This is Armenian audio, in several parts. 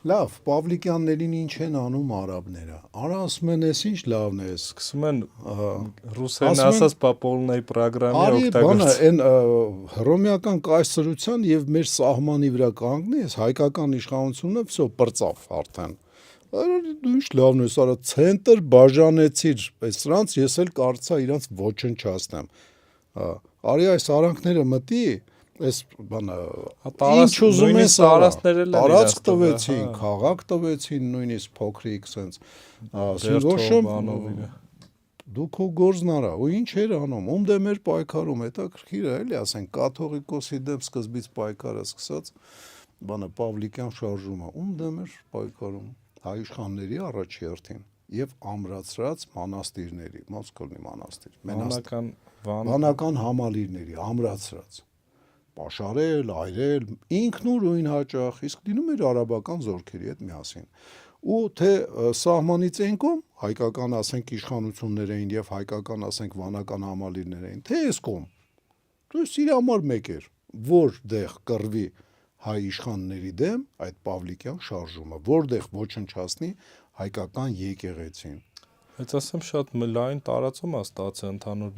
Լավ, Պավլիկյաններին ինչ են անում արաբները։ Արա ասում են, էս ինչ լավն է, սկսում են ռուսերեն ասած по полной программе օգտագործել։ օգտագործել։ Այն հռոմեական կայսրության եւ մեր սահմանի վրա կանգնես, հայկական իշխանությունը վсё պրծավ արդեն։ Դու ինչ լավն ես արա, ցենտր բաժանեցիր, այս սրանց ես էլ կարծա իրանց ոչնչացնեմ։ Արի այս արանքները մտի, այս բանը ինչ ուզում ես տարածք տվեցին, քաղաք տվեցին, նույնիսկ փոքրիկ sense դու քո գործն արա, ու ինչ էր անում, ում դեմ էր պայքարում, հետաքրքիր է էլի, ասենք կաթողիկոսի դեմ սկզբից պայքարը սկսած, բանը Պավլիկյան շարժումը, ում դեմ էր պայքարում, հայ իշխանների առաջի հերթին եւ ամրացրած մանաստիրների, ոնց կլինի մանաստիր, վանական համալիրների ամրացրած, պաշարել, այրել, ինքնուրույն հաճախ, իսկ լինում էր արաբական զորքերի հետ միասին, ու թե սահմանից են կողմ հայկական ասենք իշխանություններ էին եւ հայկական ասենք վանական համալիրներ էին, թե այս կողմ, դուս իր համար մեկ էր, որտեղ կռվի հայ իշխանների դեմ այդ Պավլիկյան շարժումը, որտեղ ոչնչացնի հայկական եկեղեցին։ Բայց ասեմ շատ լայն տարածում է ստացել ընդհանուր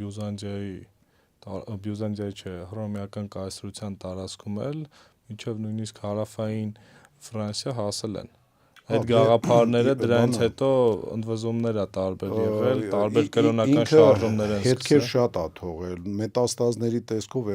Բյուզանդիայի չէ, հռոմեական կայսրության տարածքում էլ մինչև նույնիսկ հարավային Ֆրանսիա հասել են։ Այդ գաղափարները դրանից հետո ընդվզումներ է տարբեր եղել, տարբեր կրոնական շարժումներ են հետքեր շատ է թողել, մետաստազների տեսքով